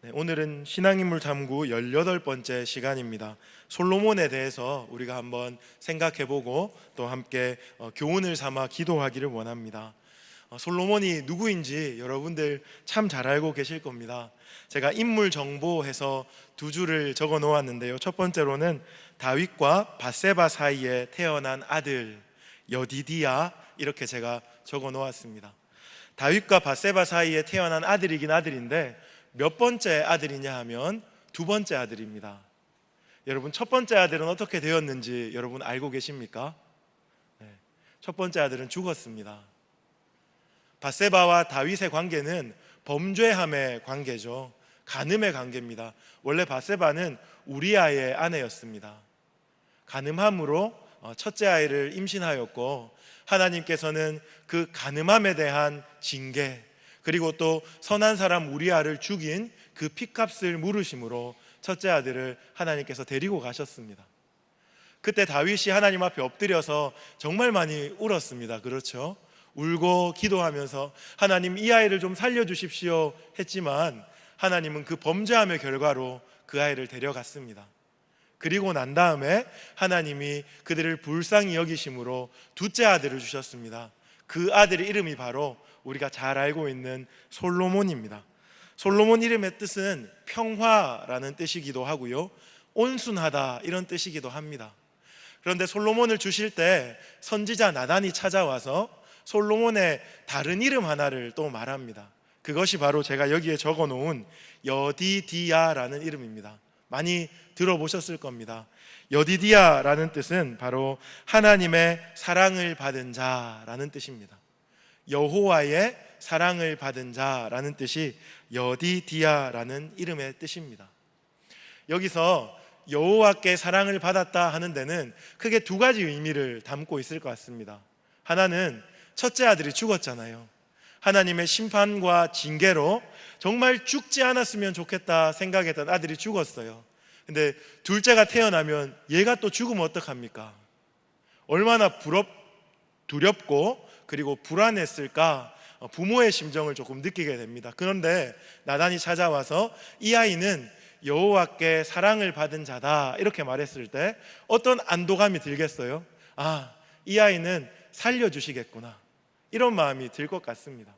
네, 오늘은 신앙인물 탐구 18번째 시간입니다. 솔로몬에 대해서 우리가 한번 생각해보고 또 함께 교훈을 삼아 기도하기를 원합니다. 솔로몬이 누구인지 여러분들 참 잘 알고 계실 겁니다. 제가 인물 정보해서 두 줄을 적어 놓았는데요. 첫 번째로는 다윗과 밧세바 사이에 태어난 아들 여디디야, 이렇게 제가 적어 놓았습니다. 다윗과 밧세바 사이에 태어난 아들이긴 아들인데 몇 번째 아들이냐 하면 두 번째 아들입니다. 여러분, 첫 번째 아들은 어떻게 되었는지 여러분 알고 계십니까? 네, 첫 번째 아들은 죽었습니다. 밧세바와 다윗의 관계는 범죄함의 관계죠. 간음의 관계입니다. 원래 밧세바는 우리아의 아내였습니다. 간음함으로 첫째 아이를 임신하였고, 하나님께서는 그 간음함에 대한 징계, 그리고 또 선한 사람 우리아를 죽인 그 핏값을 물으심으로 첫째 아들을 하나님께서 데리고 가셨습니다. 그때 다윗이 하나님 앞에 엎드려서 정말 많이 울었습니다. 그렇죠? 울고 기도하면서 하나님, 이 아이를 좀 살려주십시오 했지만 하나님은 그 범죄함의 결과로 그 아이를 데려갔습니다. 그리고 난 다음에 하나님이 그들을 불쌍히 여기심으로 둘째 아들을 주셨습니다. 그 아들의 이름이 바로 우리가 잘 알고 있는 솔로몬입니다. 솔로몬 이름의 뜻은 평화라는 뜻이기도 하고요, 온순하다 이런 뜻이기도 합니다. 그런데 솔로몬을 주실 때 선지자 나단이 찾아와서 솔로몬의 다른 이름 하나를 또 말합니다. 그것이 바로 제가 여기에 적어 놓은 여디디야라는 이름입니다. 많이 들어보셨을 겁니다. 여디디야라는 뜻은 바로 하나님의 사랑을 받은 자라는 뜻입니다. 여호와의 사랑을 받은 자라는 뜻이 여디디야라는 이름의 뜻입니다. 여기서 여호와께 사랑을 받았다 하는 데는 크게 두 가지 의미를 담고 있을 것 같습니다. 하나는 첫째 아들이 죽었잖아요. 하나님의 심판과 징계로 정말 죽지 않았으면 좋겠다 생각했던 아들이 죽었어요. 근데 둘째가 태어나면 얘가 또 죽으면 어떡합니까? 얼마나 두렵고 그리고 불안했을까, 부모의 심정을 조금 느끼게 됩니다. 그런데 나단이 찾아와서 이 아이는 여호와께 사랑을 받은 자다 이렇게 말했을 때 어떤 안도감이 들겠어요? 아, 이 아이는 살려주시겠구나, 이런 마음이 들 것 같습니다.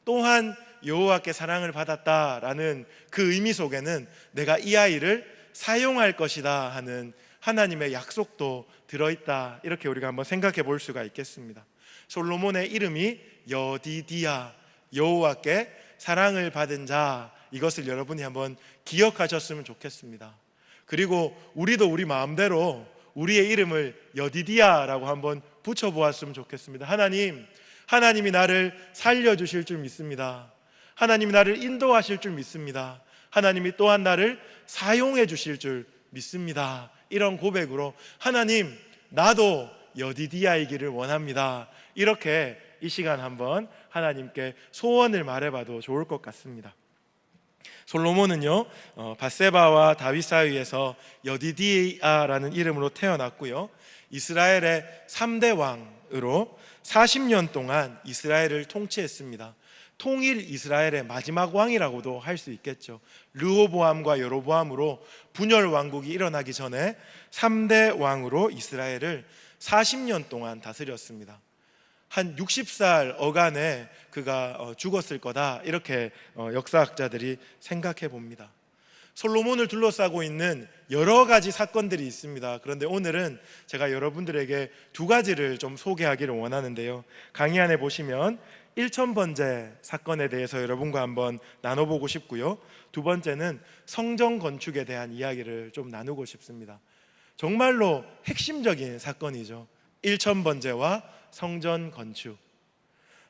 또한 여호와께 사랑을 받았다라는 그 의미 속에는 내가 이 아이를 사용할 것이다 하는 하나님의 약속도 들어있다, 이렇게 우리가 한번 생각해 볼 수가 있겠습니다. 솔로몬의 이름이 여디디야, 여호와께 사랑을 받은 자, 이것을 여러분이 한번 기억하셨으면 좋겠습니다. 그리고 우리도 우리 마음대로 우리의 이름을 여디디야라고 한번 붙여보았으면 좋겠습니다. 하나님이 나를 살려주실 줄 믿습니다. 하나님이 나를 인도하실 줄 믿습니다. 하나님이 또한 나를 사용해 주실 줄 믿습니다. 이런 고백으로 하나님, 나도 여디디야이기를 원합니다, 이렇게 이 시간 한번 하나님께 소원을 말해봐도 좋을 것 같습니다. 솔로몬은요, 밧세바와 다윗 사이에서 여디디야라는 이름으로 태어났고요, 이스라엘의 3대 왕으로 40년 동안 이스라엘을 통치했습니다. 통일 이스라엘의 마지막 왕이라고도 할 수 있겠죠. 르호보암과 여로보암으로 분열 왕국이 일어나기 전에 3대 왕으로 이스라엘을 40년 동안 다스렸습니다. 한 60살 어간에 그가 죽었을 거다, 이렇게 역사학자들이 생각해 봅니다. 솔로몬을 둘러싸고 있는 여러 가지 사건들이 있습니다. 그런데 오늘은 제가 여러분들에게 두 가지를 좀 소개하기를 원하는데요, 강의 안에 보시면 1000번째 사건에 대해서 여러분과 한번 나눠보고 싶고요, 두 번째는 성전 건축에 대한 이야기를 좀 나누고 싶습니다. 정말로 핵심적인 사건이죠. 1000번째와 성전 건축.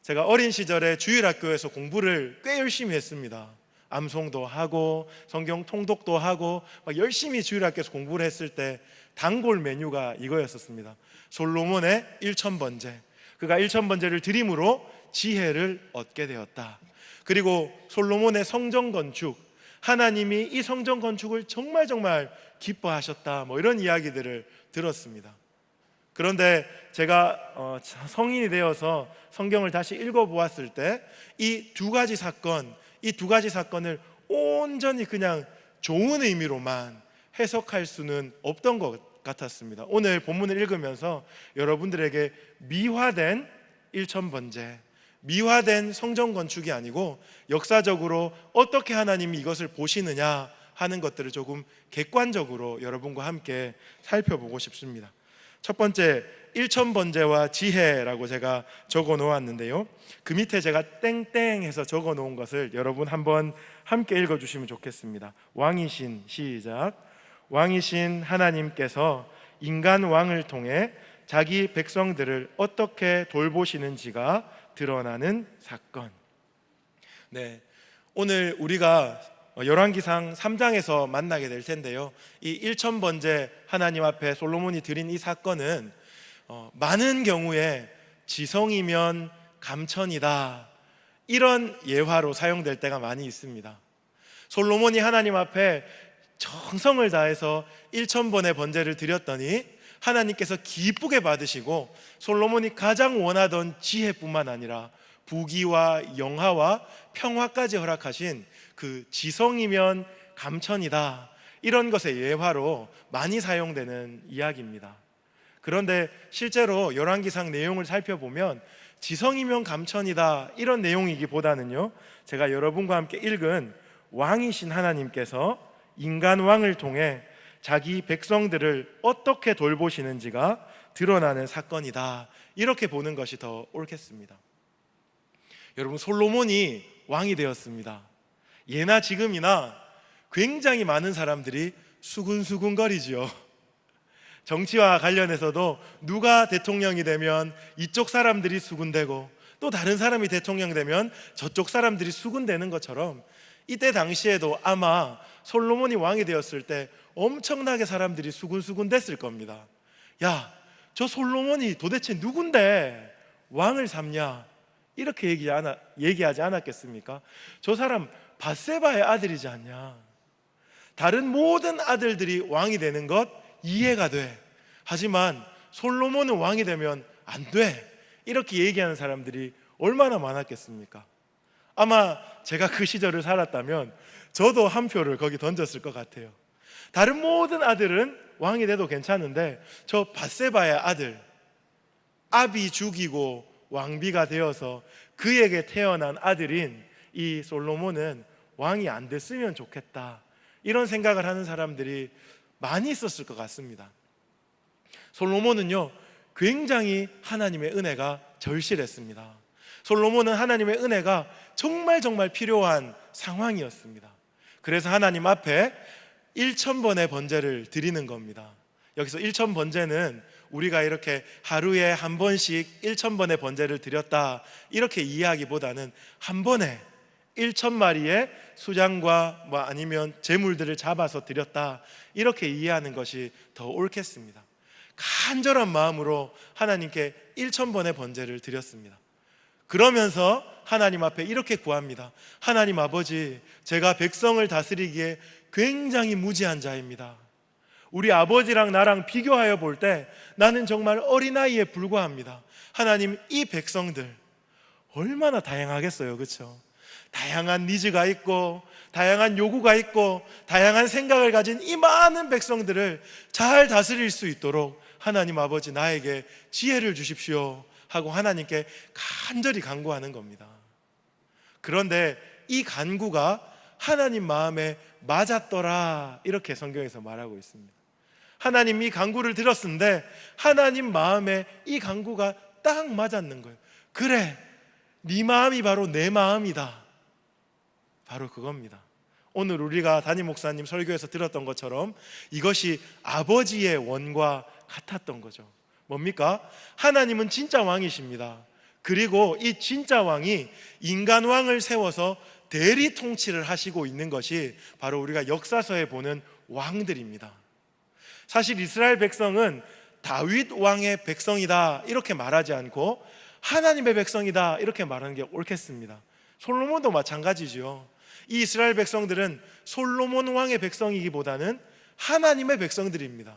제가 어린 시절에 주일학교에서 공부를 꽤 열심히 했습니다. 암송도 하고 성경 통독도 하고 막 열심히 주일학교에서 공부를 했을 때 단골 메뉴가 이거였었습니다. 솔로몬의 1000번째. 그가 1000번째를 드림으로 지혜를 얻게 되었다. 그리고 솔로몬의 성전 건축, 하나님이 이 성전 건축을 정말 기뻐하셨다, 이런 이야기들을 들었습니다. 그런데 제가 성인이 되어서 성경을 다시 읽어보았을 때 이 두 가지 사건을 온전히 그냥 좋은 의미로만 해석할 수는 없던 것 같았습니다. 오늘 본문을 읽으면서 여러분들에게 미화된 일천번제, 미화된 성전 건축이 아니고 역사적으로 어떻게 하나님이 이것을 보시느냐 하는 것들을 조금 객관적으로 여러분과 함께 살펴보고 싶습니다. 첫 번째, 일천번제와 지혜라고 제가 적어 놓았는데요, 그 밑에 제가 땡땡해서 적어 놓은 것을 여러분 한번 함께 읽어 주시면 좋겠습니다. 왕이신, 시작. 왕이신 하나님께서 인간 왕을 통해 자기 백성들을 어떻게 돌보시는지가 드러나는 사건. 네, 오늘 우리가 열왕기상 3장에서 만나게 될 텐데요, 이 일천번제 하나님 앞에 솔로몬이 드린 이 사건은 많은 경우에 지성이면 감천이다, 이런 예화로 사용될 때가 많이 있습니다. 솔로몬이 하나님 앞에 정성을 다해서 1000번의 번제를 드렸더니 하나님께서 기쁘게 받으시고 솔로몬이 가장 원하던 지혜뿐만 아니라 부귀와 영화와 평화까지 허락하신 그 지성이면 감천이다, 이런 것의 예화로 많이 사용되는 이야기입니다. 그런데 실제로 열왕기상 내용을 살펴보면 지성이면 감천이다 이런 내용이기보다는요, 제가 여러분과 함께 읽은 왕이신 하나님께서 인간 왕을 통해 자기 백성들을 어떻게 돌보시는지가 드러나는 사건이다, 이렇게 보는 것이 더 옳겠습니다. 여러분, 솔로몬이 왕이 되었습니다. 예나 지금이나 굉장히 많은 사람들이 수근수근거리지요. 정치와 관련해서도 누가 대통령이 되면 이쪽 사람들이 수군대고 또 다른 사람이 대통령이 되면 저쪽 사람들이 수군대는 것처럼 이때 당시에도 아마 솔로몬이 왕이 되었을 때 엄청나게 사람들이 수군수군댔을 겁니다. 야, 저 솔로몬이 도대체 누군데 왕을 삼냐, 이렇게 얘기하지 않았겠습니까? 저 사람 밧세바의 아들이지 않냐, 다른 모든 아들들이 왕이 되는 것 이해가 돼, 하지만 솔로몬은 왕이 되면 안 돼, 이렇게 얘기하는 사람들이 얼마나 많았겠습니까? 아마 제가 그 시절을 살았다면 저도 한 표를 거기 던졌을 것 같아요. 다른 모든 아들은 왕이 돼도 괜찮은데 저 밧세바의 아들, 아비 죽이고 왕비가 되어서 그에게 태어난 아들인 이 솔로몬은 왕이 안 됐으면 좋겠다, 이런 생각을 하는 사람들이 많이 있었을 것 같습니다. 솔로몬은요, 굉장히 하나님의 은혜가 절실했습니다. 솔로몬은 하나님의 은혜가 정말 필요한 상황이었습니다. 그래서 하나님 앞에 1000번의 번제를 드리는 겁니다. 여기서 1000번제는 우리가 이렇게 하루에 한 번씩 1000번의 번제를 드렸다, 이렇게 이해하기보다는 한 번에 1000마리의 수장과 아니면 제물들을 잡아서 드렸다, 이렇게 이해하는 것이 더 옳겠습니다. 간절한 마음으로 하나님께 1000번의 번제를 드렸습니다. 그러면서 하나님 앞에 이렇게 구합니다. 하나님 아버지, 제가 백성을 다스리기에 굉장히 무지한 자입니다. 우리 아버지랑 나랑 비교하여 볼 때 나는 정말 어린아이에 불과합니다. 하나님, 이 백성들 얼마나 다양하겠어요, 그렇죠? 다양한 니즈가 있고 다양한 요구가 있고 다양한 생각을 가진 이 많은 백성들을 잘 다스릴 수 있도록 하나님 아버지, 나에게 지혜를 주십시오 하고 하나님께 간절히 간구하는 겁니다. 그런데 이 간구가 하나님 마음에 맞았더라, 이렇게 성경에서 말하고 있습니다. 하나님이 간구를 들었는데 하나님 마음에 이 간구가 딱 맞았는 거예요. 그래, 네 마음이 바로 내 마음이다, 바로 그겁니다. 오늘 우리가 담임 목사님 설교에서 들었던 것처럼 이것이 아버지의 원과 같았던 거죠. 뭡니까? 하나님은 진짜 왕이십니다. 그리고 이 진짜 왕이 인간 왕을 세워서 대리 통치를 하시고 있는 것이 바로 우리가 역사서에 보는 왕들입니다. 사실 이스라엘 백성은 다윗 왕의 백성이다, 이렇게 말하지 않고 하나님의 백성이다, 이렇게 말하는 게 옳겠습니다. 솔로몬도 마찬가지죠. 이 이스라엘 백성들은 솔로몬 왕의 백성이기보다는 하나님의 백성들입니다.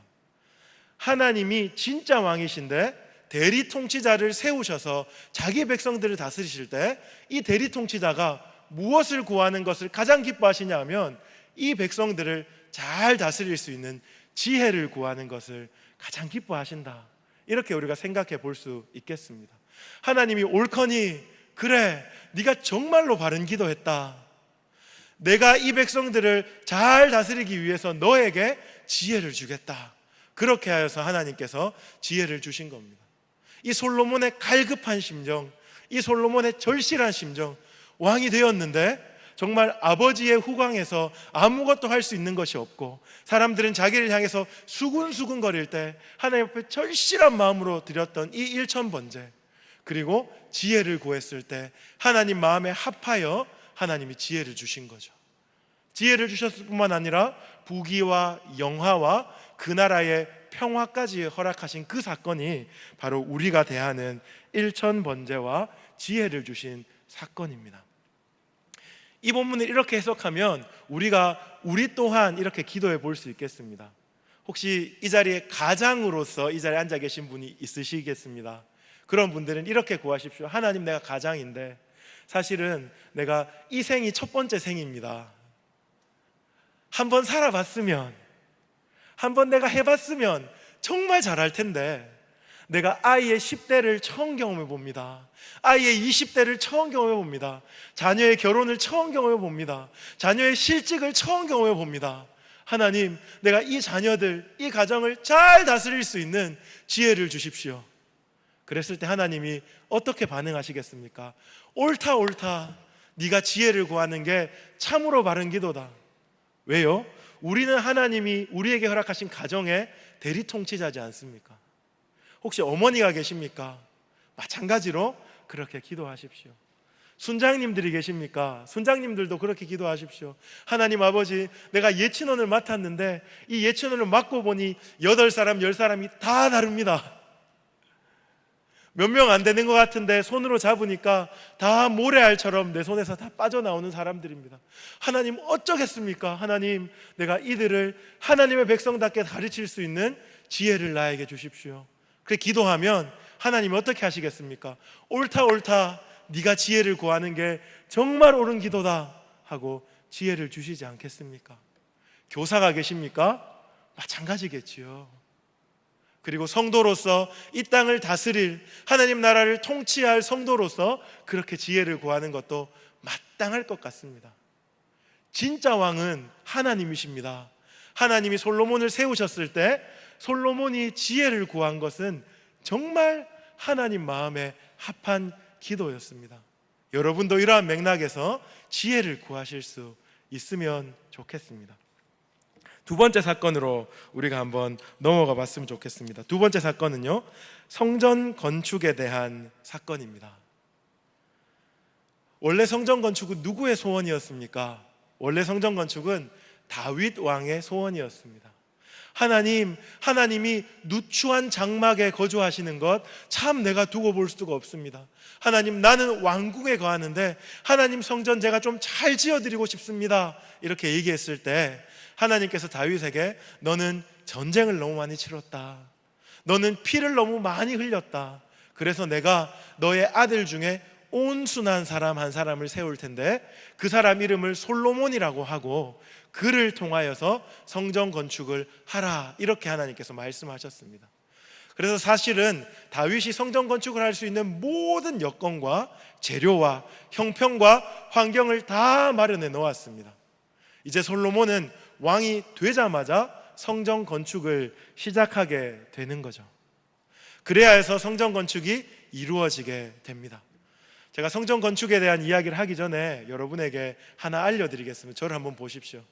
하나님이 진짜 왕이신데 대리 통치자를 세우셔서 자기 백성들을 다스리실 때 이 대리 통치자가 무엇을 구하는 것을 가장 기뻐하시냐 하면 이 백성들을 잘 다스릴 수 있는 지혜를 구하는 것을 가장 기뻐하신다. 이렇게 우리가 생각해 볼 수 있겠습니다. 하나님이 옳거니 그래, 네가 정말로 바른 기도했다. 내가 이 백성들을 잘 다스리기 위해서 너에게 지혜를 주겠다. 그렇게 하여서 하나님께서 지혜를 주신 겁니다. 이 솔로몬의 갈급한 심정, 이 솔로몬의 절실한 심정, 왕이 되었는데 정말 아버지의 후광에서 아무것도 할 수 있는 것이 없고 사람들은 자기를 향해서 수군수군 거릴 때 하나님 앞에 절실한 마음으로 드렸던 이 일천번제, 그리고 지혜를 구했을 때 하나님 마음에 합하여 하나님이 지혜를 주신 거죠. 지혜를 주셨을 뿐만 아니라 부귀와 영화와 그 나라의 평화까지 허락하신 그 사건이 바로 우리가 대하는 일천번제와 지혜를 주신 사건입니다. 이 본문을 이렇게 해석하면 우리 또한 이렇게 기도해 볼 수 있겠습니다. 혹시 이 자리에 가장으로서 이 자리에 앉아 계신 분이 있으시겠습니다. 그런 분들은 이렇게 구하십시오. 하나님, 내가 가장인데 사실은 내가 이 생이 첫 번째 생입니다. 한번 살아봤으면, 한번 내가 해봤으면 정말 잘할 텐데 내가 아이의 10대를 처음 경험해 봅니다. 아이의 20대를 처음 경험해 봅니다. 자녀의 결혼을 처음 경험해 봅니다. 자녀의 실직을 처음 경험해 봅니다. 하나님, 내가 이 자녀들, 이 가정을 잘 다스릴 수 있는 지혜를 주십시오. 그랬을 때 하나님이 어떻게 반응하시겠습니까? 옳다 옳다, 네가 지혜를 구하는 게 참으로 바른 기도다. 왜요? 우리는 하나님이 우리에게 허락하신 가정의 대리통치자지 않습니까? 혹시 어머니가 계십니까? 마찬가지로 그렇게 기도하십시오. 순장님들이 계십니까? 순장님들도 그렇게 기도하십시오. 하나님 아버지, 내가 예친원을 맡았는데 이 예친원을 맡고 보니 8사람, 10사람이 다 다릅니다. 몇 명 안 되는 것 같은데 손으로 잡으니까 다 모래알처럼 내 손에서 다 빠져나오는 사람들입니다. 하나님, 어쩌겠습니까? 하나님, 내가 이들을 하나님의 백성답게 가르칠 수 있는 지혜를 나에게 주십시오. 그렇게 기도하면 하나님이 어떻게 하시겠습니까? 옳다 옳다, 네가 지혜를 구하는 게 정말 옳은 기도다 하고 지혜를 주시지 않겠습니까? 교사가 계십니까? 마찬가지겠지요. 그리고 성도로서 이 땅을 다스릴, 하나님 나라를 통치할 성도로서 그렇게 지혜를 구하는 것도 마땅할 것 같습니다. 진짜 왕은 하나님이십니다. 하나님이 솔로몬을 세우셨을 때 솔로몬이 지혜를 구한 것은 정말 하나님 마음에 합한 기도였습니다. 여러분도 이러한 맥락에서 지혜를 구하실 수 있으면 좋겠습니다. 두 번째 사건으로 우리가 한번 넘어가 봤으면 좋겠습니다. 두 번째 사건은요, 성전 건축에 대한 사건입니다. 원래 성전 건축은 누구의 소원이었습니까? 원래 성전 건축은 다윗 왕의 소원이었습니다. 하나님이 누추한 장막에 거주하시는 것 참 내가 두고 볼 수가 없습니다. 하나님, 나는 왕궁에 거하는데 하나님 성전 제가 좀 잘 지어드리고 싶습니다. 이렇게 얘기했을 때 하나님께서 다윗에게 너는 전쟁을 너무 많이 치렀다. 너는 피를 너무 많이 흘렸다. 그래서 내가 너의 아들 중에 온순한 사람 한 사람을 세울 텐데 그 사람 이름을 솔로몬이라고 하고 그를 통하여서 성전 건축을 하라. 이렇게 하나님께서 말씀하셨습니다. 그래서 사실은 다윗이 성전 건축을 할 수 있는 모든 여건과 재료와 형평과 환경을 다 마련해 놓았습니다. 이제 솔로몬은 왕이 되자마자 성전 건축을 시작하게 되는 거죠. 그래야 해서 성전 건축이 이루어지게 됩니다. 제가 성전 건축에 대한 이야기를 하기 전에 여러분에게 하나 알려드리겠습니다. 저를 한번 보십시오.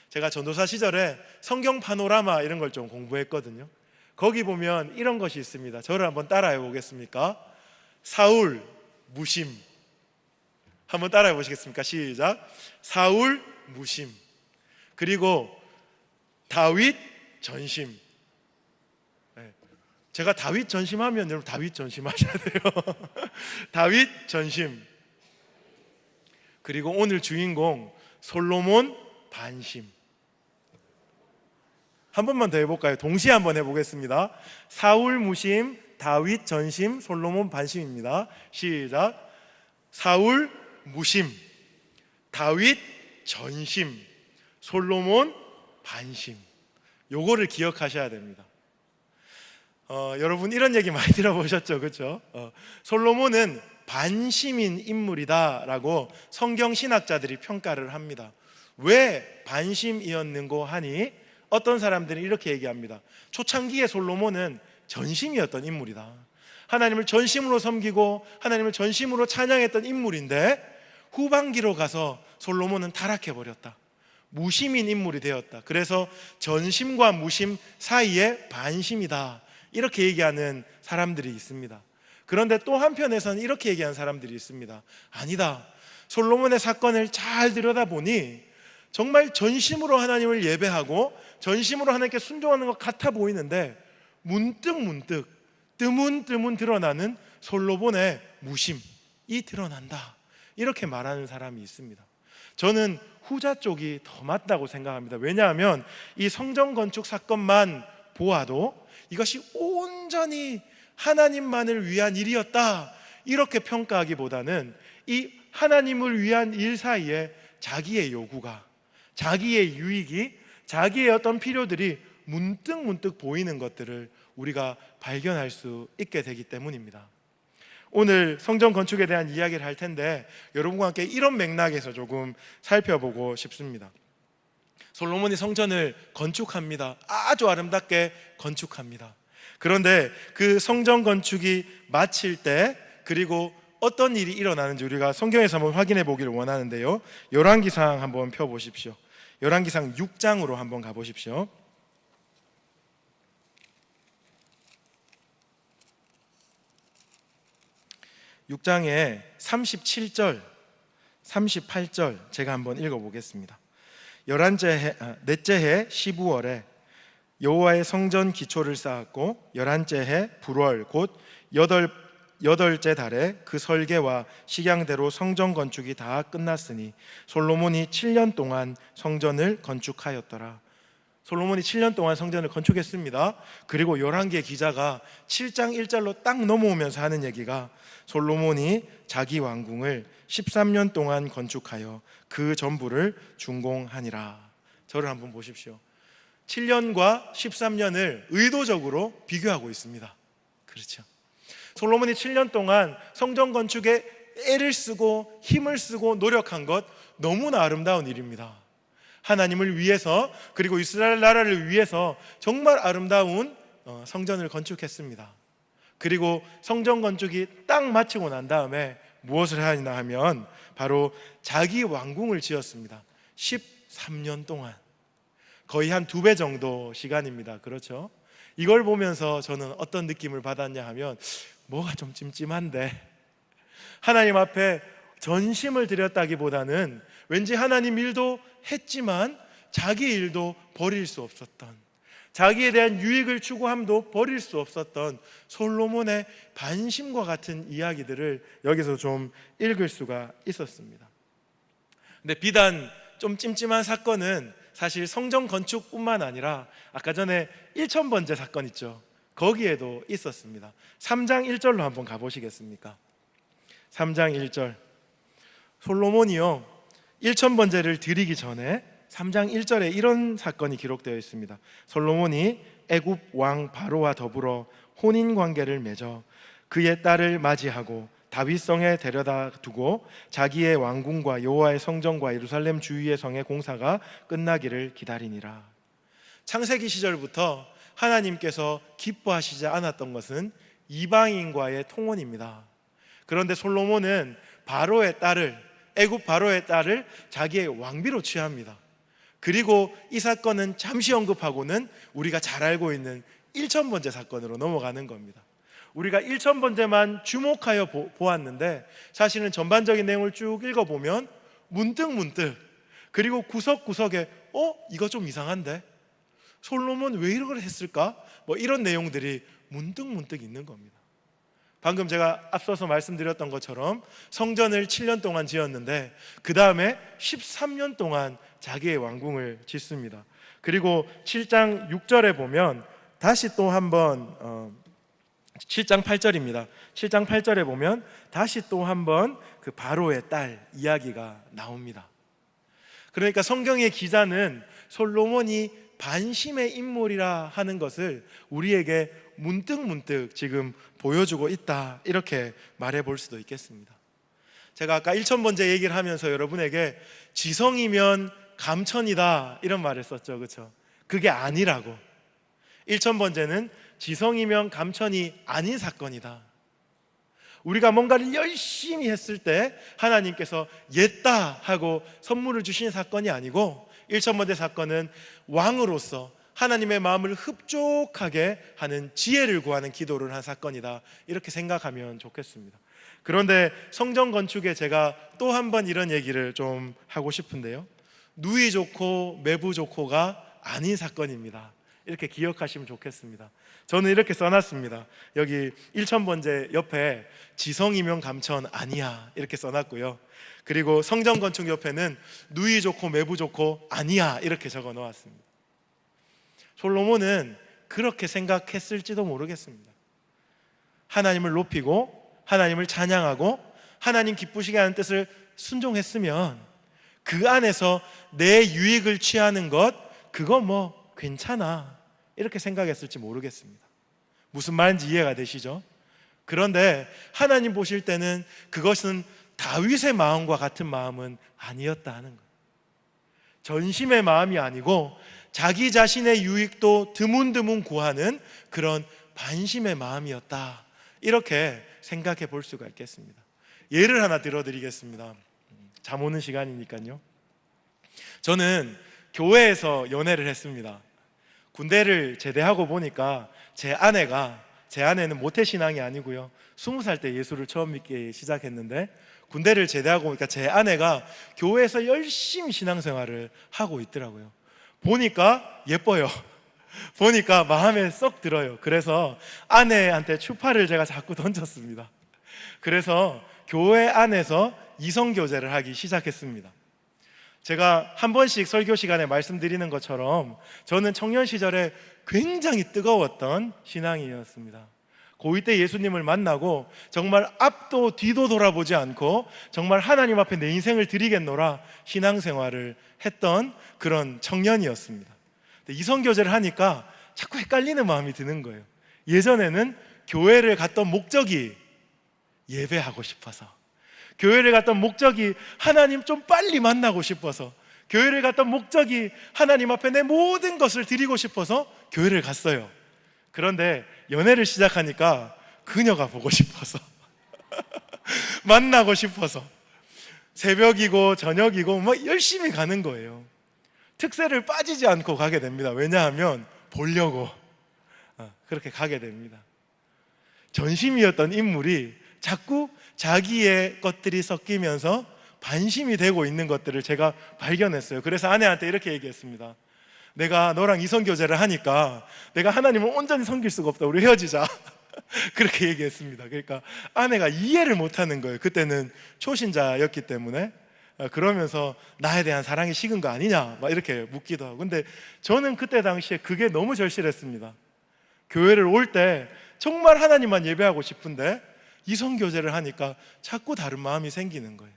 제가 전도사 시절에 성경 파노라마 이런 걸 좀 공부했거든요. 거기 보면 이런 것이 있습니다. 저를 한번 따라해 보겠습니까? 사울 무심. 한번 따라해 보시겠습니까? 시작. 사울 무심. 그리고 다윗 전심. 제가 다윗 전심하면 여러분 다윗 전심하셔야 돼요. 다윗 전심. 그리고 오늘 주인공 솔로몬 반심. 한 번만 더 해볼까요? 동시에 한번 해보겠습니다. 사울 무심, 다윗 전심, 솔로몬 반심입니다. 시작. 사울 무심, 다윗 전심, 솔로몬 반심. 요거를 기억하셔야 됩니다. 여러분 이런 얘기 많이 들어보셨죠, 그렇죠? 솔로몬은 반심인 인물이다라고 성경 신학자들이 평가를 합니다. 왜 반심이었는고 하니 어떤 사람들은 이렇게 얘기합니다. 초창기에 솔로몬은 전심이었던 인물이다. 하나님을 전심으로 섬기고 하나님을 전심으로 찬양했던 인물인데 후반기로 가서 솔로몬은 타락해버렸다. 무심인 인물이 되었다. 그래서 전심과 무심 사이에 반심이다, 이렇게 얘기하는 사람들이 있습니다. 그런데 또 한편에서는 이렇게 얘기하는 사람들이 있습니다. 아니다, 솔로몬의 사건을 잘 들여다보니 정말 전심으로 하나님을 예배하고 전심으로 하나님께 순종하는 것 같아 보이는데 문득 뜨문뜨문 드러나는 솔로몬의 무심이 드러난다, 이렇게 말하는 사람이 있습니다. 저는 후자 쪽이 더 맞다고 생각합니다. 왜냐하면 이 성전 건축 사건만 보아도 이것이 온전히 하나님만을 위한 일이었다, 이렇게 평가하기보다는 이 하나님을 위한 일 사이에 자기의 요구가, 자기의 유익이, 자기의 어떤 필요들이 문득 보이는 것들을 우리가 발견할 수 있게 되기 때문입니다. 오늘 성전 건축에 대한 이야기를 할 텐데 여러분과 함께 이런 맥락에서 조금 살펴보고 싶습니다. 솔로몬이 성전을 건축합니다. 아주 아름답게 건축합니다. 그런데 그 성전 건축이 마칠 때 그리고 어떤 일이 일어나는지 우리가 성경에서 한번 확인해 보기를 원하는데요, 열왕기상 한번 펴보십시오. 열왕기상 6장으로 한번 가보십시오. 6장에 37절, 38절 제가 한번 읽어보겠습니다. 넷째 해 15월에 여호와의 성전 기초를 쌓았고 11째 해 불월 곧 여덟째 달에 그 설계와 식양대로 성전 건축이 다 끝났으니 솔로몬이 7년 동안 성전을 건축하였더라. 솔로몬이 7년 동안 성전을 건축했습니다. 그리고 열왕기의 기자가 7장 1절로 딱 넘어오면서 하는 얘기가 솔로몬이 자기 왕궁을 13년 동안 건축하여 그 전부를 준공하니라. 저를 한번 보십시오. 7년과 13년을 의도적으로 비교하고 있습니다. 그렇죠? 솔로몬이 7년 동안 성전 건축에 애를 쓰고 힘을 쓰고 노력한 것 너무나 아름다운 일입니다. 하나님을 위해서 그리고 이스라엘 나라를 위해서 정말 아름다운 성전을 건축했습니다. 그리고 성전 건축이 딱 마치고 난 다음에 무엇을 하냐 하면 바로 자기 왕궁을 지었습니다. 13년 동안, 거의 한 2배 정도 시간입니다. 그렇죠? 이걸 보면서 저는 어떤 느낌을 받았냐 하면 뭐가 좀 찜찜한데, 하나님 앞에 전심을 드렸다기보다는 왠지 하나님 일도 했지만 자기 일도 버릴 수 없었던, 자기에 대한 유익을 추구함도 버릴 수 없었던 솔로몬의 반심과 같은 이야기들을 여기서 좀 읽을 수가 있었습니다. 근데 비단 좀 찜찜한 사건은 사실 성전 건축뿐만 아니라 아까 전에 1000번째 사건 있죠, 거기에도 있었습니다. 3장 1절로 한번 가보시겠습니까? 3장 1절, 솔로몬이요 1000번제를 드리기 전에 3장 1절에 이런 사건이 기록되어 있습니다. 솔로몬이 애굽 왕 바로와 더불어 혼인관계를 맺어 그의 딸을 맞이하고 다윗성에 데려다 두고 자기의 왕궁과 여호와의 성전과 예루살렘 주위의 성의 공사가 끝나기를 기다리니라. 창세기 시절부터 하나님께서 기뻐하시지 않았던 것은 이방인과의 통혼입니다. 그런데 솔로몬은 바로의 딸을, 애굽 바로의 딸을 자기의 왕비로 취합니다. 그리고 이 사건은 잠시 언급하고는 우리가 잘 알고 있는 1000번째 사건으로 넘어가는 겁니다. 우리가 1000번째만 주목하여 보았는데 사실은 전반적인 내용을 쭉 읽어보면 문득 그리고 구석구석에 이거 좀 이상한데? 솔로몬 왜 이걸 했을까? 이런 내용들이 문득 있는 겁니다. 방금 제가 앞서서 말씀드렸던 것처럼 성전을 7년 동안 지었는데 그 다음에 13년 동안 자기의 왕궁을 짓습니다. 그리고 7장 6절에 보면 다시 또 한번 7장 8절입니다. 7장 8절에 보면 다시 또 한번 그 바로의 딸 이야기가 나옵니다. 그러니까 성경의 기자는 솔로몬이 반심의 인물이라 하는 것을 우리에게 문득문득 지금 보여주고 있다, 이렇게 말해 볼 수도 있겠습니다. 제가 아까 1000번째 얘기를 하면서 여러분에게 지성이면 감천이다 이런 말을 썼죠, 그렇죠? 그게 아니라고. 1000번째는 지성이면 감천이 아닌 사건이다. 우리가 뭔가를 열심히 했을 때 하나님께서 옛다 하고 선물을 주신 사건이 아니고, 1000번째 사건은 왕으로서 하나님의 마음을 흡족하게 하는 지혜를 구하는 기도를 한 사건이다, 이렇게 생각하면 좋겠습니다. 그런데 성전 건축에 제가 또 한 번 이런 얘기를 좀 하고 싶은데요, 누이 좋고 매부 좋고가 아닌 사건입니다. 이렇게 기억하시면 좋겠습니다. 저는 이렇게 써놨습니다. 여기 1000번째 옆에 지성이면 감천 아니야 이렇게 써놨고요, 그리고 성전 건축 옆에는 누이 좋고 매부 좋고 아니야 이렇게 적어 놓았습니다. 솔로몬은 그렇게 생각했을지도 모르겠습니다. 하나님을 높이고 하나님을 찬양하고 하나님 기쁘시게 하는 뜻을 순종했으면 그 안에서 내 유익을 취하는 것, 그거 뭐 괜찮아 이렇게 생각했을지 모르겠습니다. 무슨 말인지 이해가 되시죠? 그런데 하나님 보실 때는 그것은 다윗의 마음과 같은 마음은 아니었다 하는 거예요. 전심의 마음이 아니고 자기 자신의 유익도 드문드문 구하는 그런 반심의 마음이었다, 이렇게 생각해 볼 수가 있겠습니다. 예를 하나 들어드리겠습니다. 잠 오는 시간이니까요. 저는 교회에서 연애를 했습니다. 군대를 제대하고 보니까 제 아내는 모태신앙이 아니고요, 20살 때 예수를 처음 믿기 시작했는데, 군대를 제대하고 보니까 제 아내가 교회에서 열심히 신앙생활을 하고 있더라고요. 보니까 예뻐요. 보니까 마음에 쏙 들어요. 그래서 아내한테 추파를 제가 자꾸 던졌습니다. 그래서 교회 안에서 이성교제를 하기 시작했습니다. 제가 한 번씩 설교 시간에 말씀드리는 것처럼 저는 청년 시절에 굉장히 뜨거웠던 신앙이었습니다. 고2 때 예수님을 만나고 정말 앞도 뒤도 돌아보지 않고 정말 하나님 앞에 내 인생을 드리겠노라 신앙생활을 했던 그런 청년이었습니다. 이성교제를 하니까 자꾸 헷갈리는 마음이 드는 거예요. 예전에는 교회를 갔던 목적이 예배하고 싶어서, 교회를 갔던 목적이 하나님 좀 빨리 만나고 싶어서, 교회를 갔던 목적이 하나님 앞에 내 모든 것을 드리고 싶어서 교회를 갔어요. 그런데 연애를 시작하니까 그녀가 보고 싶어서 만나고 싶어서 새벽이고 저녁이고 막 열심히 가는 거예요. 특세를 빠지지 않고 가게 됩니다. 왜냐하면 보려고 그렇게 가게 됩니다. 전심이었던 인물이 자꾸 자기의 것들이 섞이면서 반심이 되고 있는 것들을 제가 발견했어요. 그래서 아내한테 이렇게 얘기했습니다. 내가 너랑 이성교제를 하니까 내가 하나님을 온전히 섬길 수가 없다, 우리 헤어지자 그렇게 얘기했습니다. 그러니까 아내가 이해를 못하는 거예요. 그때는 초신자였기 때문에. 그러면서 나에 대한 사랑이 식은 거 아니냐 막 이렇게 묻기도 하고. 근데 저는 그때 당시에 그게 너무 절실했습니다. 교회를 올 때 정말 하나님만 예배하고 싶은데 이성교제를 하니까 자꾸 다른 마음이 생기는 거예요.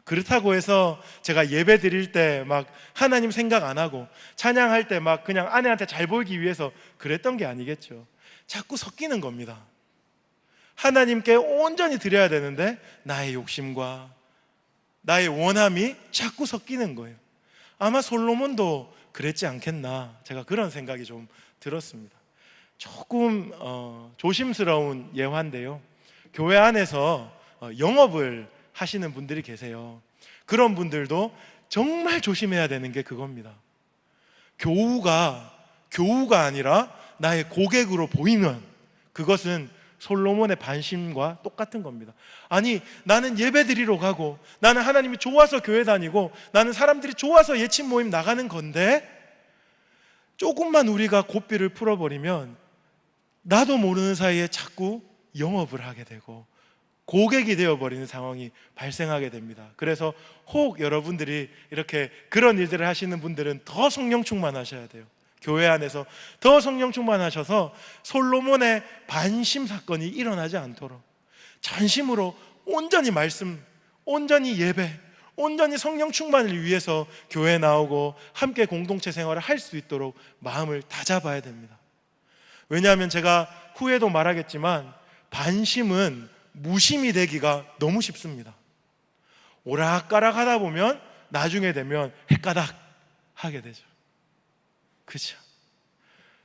그렇다고 해서 제가 예배 드릴 때 막 하나님 생각 안 하고 찬양할 때 막 그냥 아내한테 잘 보이기 위해서 그랬던 게 아니겠죠. 자꾸 섞이는 겁니다. 하나님께 온전히 드려야 되는데 나의 욕심과 나의 원함이 자꾸 섞이는 거예요. 아마 솔로몬도 그랬지 않겠나, 제가 그런 생각이 좀 들었습니다. 조금 조심스러운 예화인데요, 교회 안에서 영업을 하시는 분들이 계세요. 그런 분들도 정말 조심해야 되는 게 그겁니다. 교우가 아니라 나의 고객으로 보이면 그것은 솔로몬의 반심과 똑같은 겁니다. 아니, 나는 예배 드리러 가고 나는 하나님이 좋아서 교회 다니고 나는 사람들이 좋아서 예침 모임 나가는 건데, 조금만 우리가 고삐를 풀어버리면 나도 모르는 사이에 자꾸 영업을 하게 되고 고객이 되어버리는 상황이 발생하게 됩니다. 그래서 혹 여러분들이 이렇게 그런 일들을 하시는 분들은 더 성령 충만하셔야 돼요. 교회 안에서 더 성령 충만하셔서 솔로몬의 반심 사건이 일어나지 않도록 전심으로 온전히 말씀, 온전히 예배, 온전히 성령 충만을 위해서 교회 나오고 함께 공동체 생활을 할 수 있도록 마음을 다잡아야 됩니다. 왜냐하면 제가 후에도 말하겠지만 반심은 무심이 되기가 너무 쉽습니다. 오락가락 하다 보면 나중에 되면 헷가닥 하게 되죠. 그렇죠?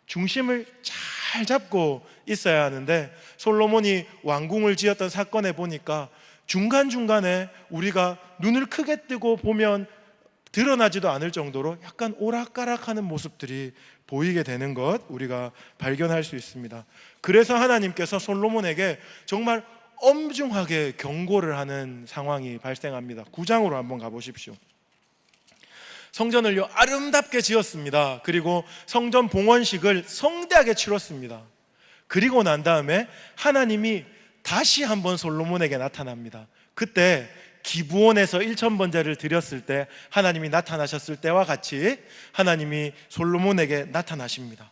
중심을 잘 잡고 있어야 하는데, 솔로몬이 왕궁을 지었던 사건에 보니까 중간중간에 우리가 눈을 크게 뜨고 보면 드러나지도 않을 정도로 약간 오락가락하는 모습들이 보이게 되는 것 우리가 발견할 수 있습니다. 그래서 하나님께서 솔로몬에게 정말 엄중하게 경고를 하는 상황이 발생합니다. 9장으로 한번 가보십시오. 성전을요 아름답게 지었습니다. 그리고 성전 봉헌식을 성대하게 치렀습니다. 그리고 난 다음에 하나님이 다시 한번 솔로몬에게 나타납니다. 그때 기브온에서 1000번제를 드렸을 때 하나님이 나타나셨을 때와 같이 하나님이 솔로몬에게 나타나십니다.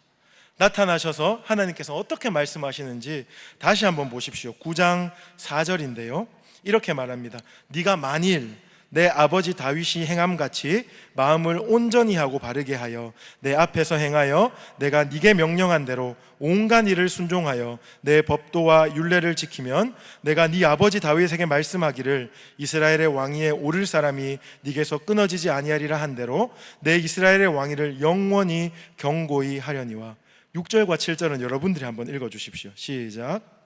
나타나셔서 하나님께서 어떻게 말씀하시는지 다시 한번 보십시오. 9장 4절인데요 이렇게 말합니다. 네가 만일 내 아버지 다윗이 행함같이 마음을 온전히 하고 바르게 하여 내 앞에서 행하여 내가 네게 명령한 대로 온갖 일을 순종하여 내 법도와 율례를 지키면 내가 네 아버지 다윗에게 말씀하기를 이스라엘의 왕위에 오를 사람이 네게서 끊어지지 아니하리라 한 대로 내 이스라엘의 왕위를 영원히 경고히 하려니와. 6절과 7절은 여러분들이 한번 읽어주십시오. 시작.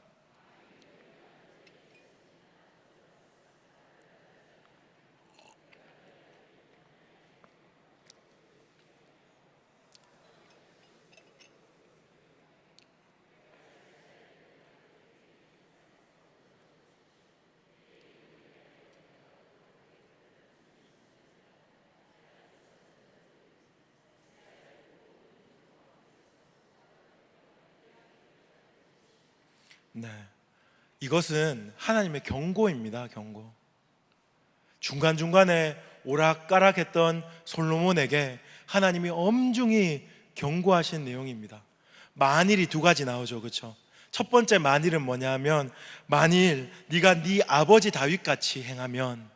네, 이것은 하나님의 경고입니다. 경고. 중간중간에 오락가락했던 솔로몬에게 하나님이 엄중히 경고하신 내용입니다. 만일이 두 가지 나오죠, 그렇죠? 첫 번째 만일은 뭐냐 하면, 만일 네가 네 아버지 다윗같이 행하면,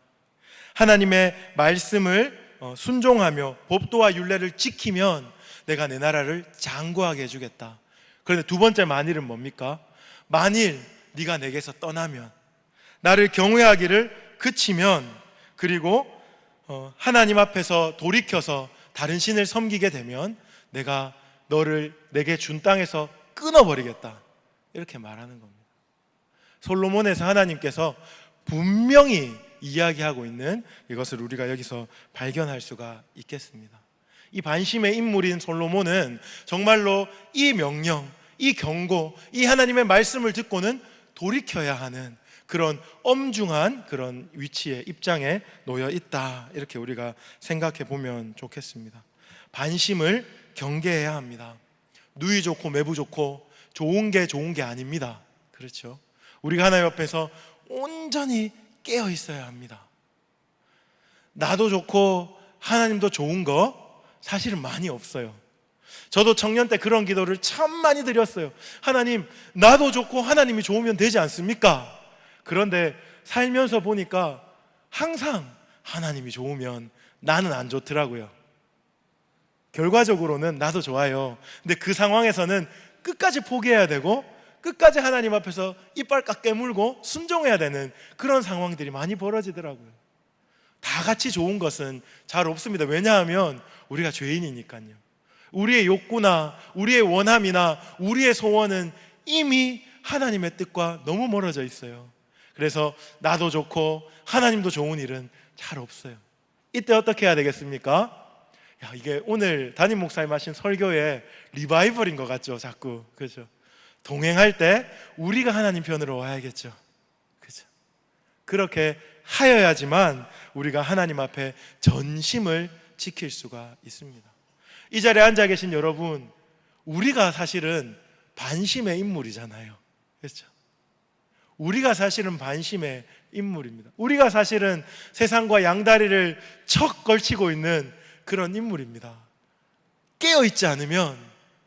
하나님의 말씀을 순종하며 법도와 율례를 지키면 내가 내 나라를 장구하게 해주겠다. 그런데 두 번째 만일은 뭡니까? 만일 네가 내게서 떠나면, 나를 경외하기를 그치면, 그리고 하나님 앞에서 돌이켜서 다른 신을 섬기게 되면 내가 너를 내게 준 땅에서 끊어버리겠다, 이렇게 말하는 겁니다. 솔로몬에서 하나님께서 분명히 이야기하고 있는 이것을 우리가 여기서 발견할 수가 있겠습니다. 이 반심의 인물인 솔로몬은 정말로 이 명령, 이 경고, 이 하나님의 말씀을 듣고는 돌이켜야 하는 그런 엄중한 그런 위치에, 입장에 놓여 있다, 이렇게 우리가 생각해 보면 좋겠습니다. 반심을 경계해야 합니다. 누이 좋고 매부 좋고 좋은 게 아닙니다. 그렇죠? 우리가 하나님 앞에서 온전히 깨어 있어야 합니다. 나도 좋고 하나님도 좋은 거 사실은 많이 없어요. 저도 청년 때 그런 기도를 참 많이 드렸어요. 하나님, 나도 좋고 하나님이 좋으면 되지 않습니까? 그런데 살면서 보니까 항상 하나님이 좋으면 나는 안 좋더라고요. 결과적으로는 나도 좋아요. 근데 그 상황에서는 끝까지 포기해야 되고 끝까지 하나님 앞에서 이빨 깍 깨물고 순종해야 되는 그런 상황들이 많이 벌어지더라고요. 다 같이 좋은 것은 잘 없습니다. 왜냐하면 우리가 죄인이니까요. 우리의 욕구나 우리의 원함이나 우리의 소원은 이미 하나님의 뜻과 너무 멀어져 있어요. 그래서 나도 좋고 하나님도 좋은 일은 잘 없어요. 이때 어떻게 해야 되겠습니까? 야, 이게 오늘 담임 목사님 하신 설교의 리바이벌인 것 같죠? 자꾸, 그죠? 동행할 때 우리가 하나님 편으로 와야겠죠. 그죠? 그렇게 하여야지만 우리가 하나님 앞에 전심을 지킬 수가 있습니다. 이 자리에 앉아 계신 여러분, 우리가 사실은 반심의 인물이잖아요. 그렇죠? 우리가 사실은 반심의 인물입니다. 우리가 사실은 세상과 양다리를 척 걸치고 있는 그런 인물입니다. 깨어있지 않으면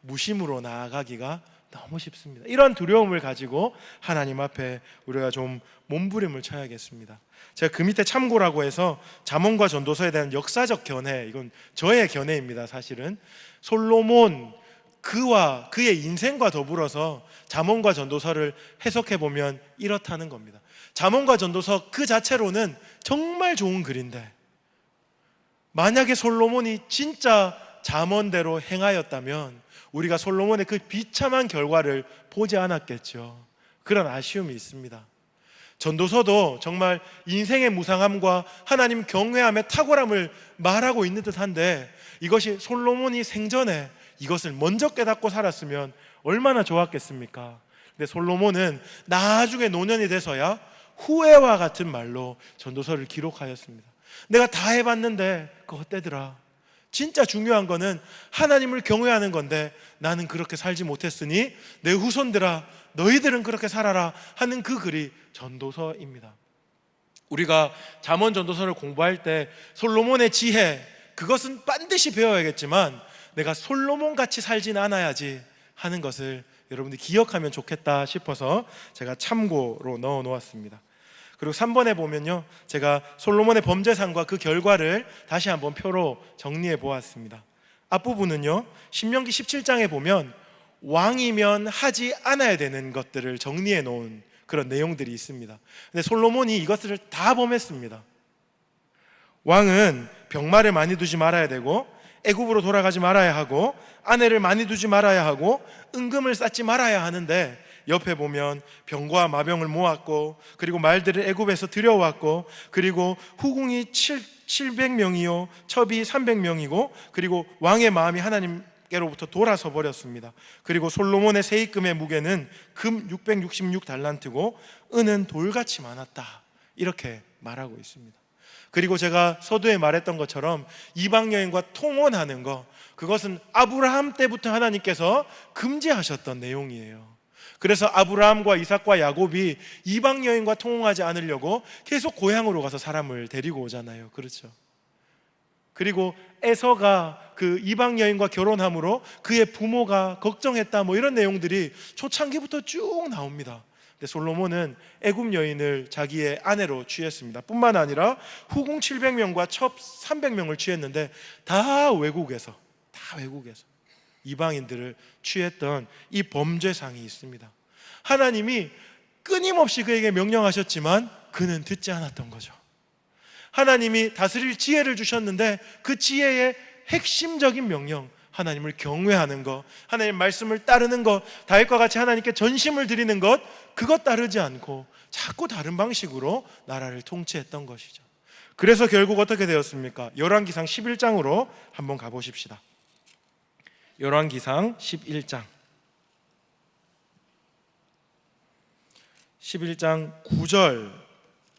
무심으로 나아가기가 너무 쉽습니다. 이런 두려움을 가지고 하나님 앞에 우리가 좀 몸부림을 쳐야겠습니다. 제가 그 밑에 참고라고 해서 잠언과 전도서에 대한 역사적 견해, 이건 저의 견해입니다. 사실은 솔로몬 그와 그의 인생과 더불어서 잠언과 전도서를 해석해 보면 이렇다는 겁니다. 잠언과 전도서 그 자체로는 정말 좋은 글인데, 만약에 솔로몬이 진짜 잠언대로 행하였다면 우리가 솔로몬의 그 비참한 결과를 보지 않았겠죠. 그런 아쉬움이 있습니다. 전도서도 정말 인생의 무상함과 하나님 경외함의 탁월함을 말하고 있는 듯한데, 이것이 솔로몬이 생전에 이것을 먼저 깨닫고 살았으면 얼마나 좋았겠습니까? 근데 솔로몬은 나중에 노년이 돼서야 후회와 같은 말로 전도서를 기록하였습니다. 내가 다 해봤는데 그거 헛되더라. 진짜 중요한 거는 하나님을 경외하는 건데 나는 그렇게 살지 못했으니 내 후손들아 너희들은 그렇게 살아라 하는 그 글이 전도서입니다. 우리가 잠언 전도서를 공부할 때 솔로몬의 지혜, 그것은 반드시 배워야겠지만 내가 솔로몬 같이 살진 않아야지 하는 것을 여러분들이 기억하면 좋겠다 싶어서 제가 참고로 넣어 놓았습니다. 그리고 3번에 보면요, 제가 솔로몬의 범죄상과 그 결과를 다시 한번 표로 정리해 보았습니다. 앞부분은요, 신명기 17장에 보면 왕이면 하지 않아야 되는 것들을 정리해 놓은 그런 내용들이 있습니다. 근데 솔로몬이 이것들을 다 범했습니다. 왕은 병마를 많이 두지 말아야 되고, 애굽으로 돌아가지 말아야 하고, 아내를 많이 두지 말아야 하고, 은금을 쌓지 말아야 하는데, 옆에 보면 병과 마병을 모았고, 그리고 말들을 애굽에서 들여왔고, 그리고 후궁이 700명이요 첩이 300명이고, 그리고 왕의 마음이 하나님께로부터 돌아서 버렸습니다. 그리고 솔로몬의 세입금의 무게는 금 666달란트고 은은 돌같이 많았다, 이렇게 말하고 있습니다. 그리고 제가 서두에 말했던 것처럼 이방 여인과 통혼하는 것, 그것은 아브라함 때부터 하나님께서 금지하셨던 내용이에요. 그래서 아브라함과 이삭과 야곱이 이방 여인과 통혼하지 않으려고 계속 고향으로 가서 사람을 데리고 오잖아요. 그렇죠? 그리고 에서가 그 이방 여인과 결혼함으로 그의 부모가 걱정했다, 뭐 이런 내용들이 초창기부터 쭉 나옵니다. 근데 솔로몬은 애굽 여인을 자기의 아내로 취했습니다. 뿐만 아니라 후궁 700명과 첩 300명을 취했는데 다 외국에서 이방인들을 취했던 이 범죄상이 있습니다. 하나님이 끊임없이 그에게 명령하셨지만 그는 듣지 않았던 거죠. 하나님이 다스릴 지혜를 주셨는데 그 지혜의 핵심적인 명령, 하나님을 경외하는 것, 하나님의 말씀을 따르는 것, 다윗과 같이 하나님께 전심을 드리는 것, 그것 따르지 않고 자꾸 다른 방식으로 나라를 통치했던 것이죠. 그래서 결국 어떻게 되었습니까? 열왕기상 11장으로 한번 가보십시다. 열왕기상 11장 9절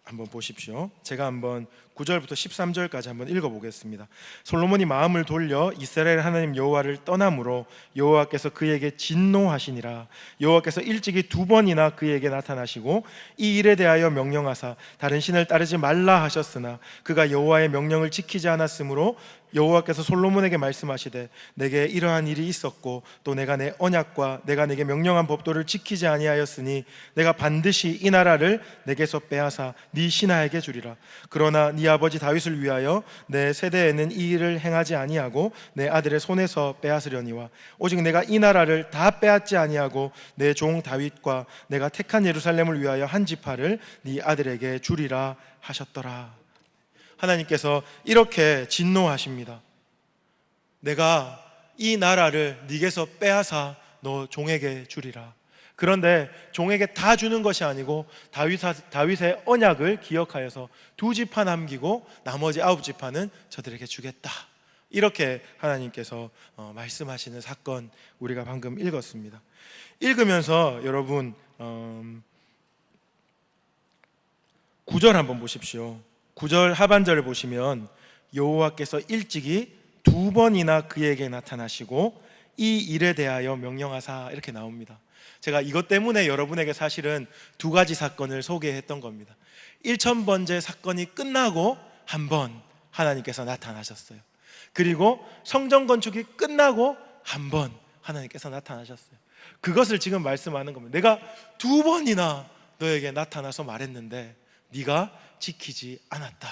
한번 보십시오. 제가 한번 9절부터 13절까지 한번 읽어보겠습니다. 솔로몬이 마음을 돌려 이스라엘 하나님 여호와를 떠남으로 여호와께서 그에게 진노하시니라. 여호와께서 일찍이 2번이나 그에게 나타나시고 이 일에 대하여 명령하사 다른 신을 따르지 말라 하셨으나 그가 여호와의 명령을 지키지 않았으므로 여호와께서 솔로몬에게 말씀하시되 내게 이러한 일이 있었고 또 내가 내 언약과 내가 내게 명령한 법도를 지키지 아니하였으니 내가 반드시 이 나라를 내게서 빼앗아 네 신하에게 주리라. 그러나 네 아버지 다윗을 위하여 내 세대에는 이 일을 행하지 아니하고 내 아들의 손에서 빼앗으려니와 오직 내가 이 나라를 다 빼앗지 아니하고 내 종 다윗과 내가 택한 예루살렘을 위하여 한 지파를 네 아들에게 주리라 하셨더라. 하나님께서 이렇게 진노하십니다. 내가 이 나라를 네게서 빼앗아 너 종에게 주리라. 그런데 종에게 다 주는 것이 아니고 다윗의 언약을 기억하여서 2지파 남기고 나머지 9지파는 저들에게 주겠다, 이렇게 하나님께서 말씀하시는 사건 우리가 방금 읽었습니다. 읽으면서 여러분 9절 한번 보십시오. 9절 하반절을 보시면 여호와께서 일찍이 2번이나 그에게 나타나시고 이 일에 대하여 명령하사, 이렇게 나옵니다. 제가 이것 때문에 여러분에게 사실은 2가지 사건을 소개했던 겁니다. 1000번째 사건이 끝나고 한 번 하나님께서 나타나셨어요. 그리고 성전 건축이 끝나고 한 번 하나님께서 나타나셨어요. 그것을 지금 말씀하는 겁니다. 내가 2번이나 너에게 나타나서 말했는데 네가 지키지 않았다.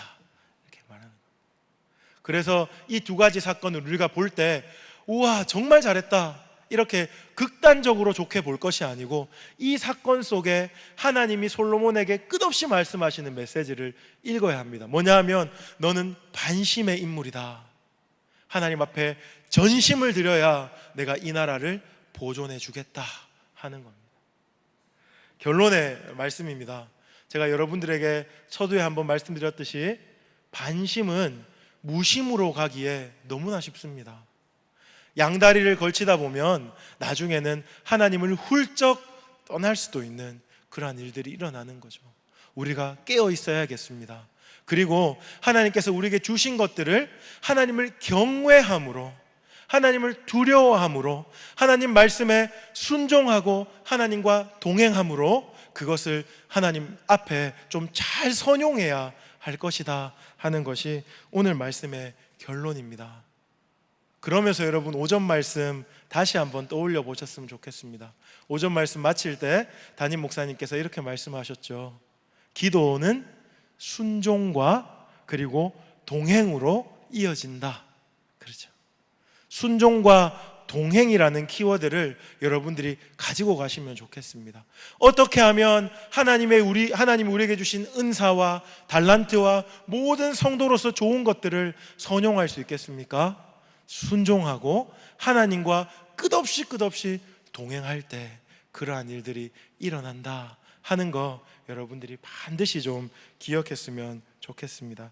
이렇게 말하는 거예요. 그래서 이 두 가지 사건을 우리가 볼 때 우와 정말 잘했다 이렇게 극단적으로 좋게 볼 것이 아니고, 이 사건 속에 하나님이 솔로몬에게 끝없이 말씀하시는 메시지를 읽어야 합니다. 뭐냐 하면 너는 반심의 인물이다. 하나님 앞에 전심을 드려야 내가 이 나라를 보존해 주겠다 하는 겁니다. 결론의 말씀입니다. 제가 여러분들에게 서두에 한번 말씀드렸듯이 반심은 무심으로 가기에 너무나 쉽습니다. 양다리를 걸치다 보면 나중에는 하나님을 훌쩍 떠날 수도 있는 그러한 일들이 일어나는 거죠. 우리가 깨어 있어야겠습니다. 그리고 하나님께서 우리에게 주신 것들을 하나님을 경외함으로, 하나님을 두려워함으로, 하나님 말씀에 순종하고 하나님과 동행함으로 그것을 하나님 앞에 좀 잘 선용해야 할 것이다 하는 것이 오늘 말씀의 결론입니다. 그러면서 여러분 오전 말씀 다시 한번 떠올려 보셨으면 좋겠습니다. 오전 말씀 마칠 때 담임 목사님께서 이렇게 말씀하셨죠. 기도는 순종과 그리고 동행으로 이어진다. 그렇죠. 순종과 동행이라는 키워드를 여러분들이 가지고 가시면 좋겠습니다. 어떻게 하면 하나님이 우리에게 주신 은사와 달란트와 모든 성도로서 좋은 것들을 선용할 수 있겠습니까? 순종하고 하나님과 끝없이 동행할 때 그러한 일들이 일어난다 하는 거 여러분들이 반드시 좀 기억했으면 좋겠습니다.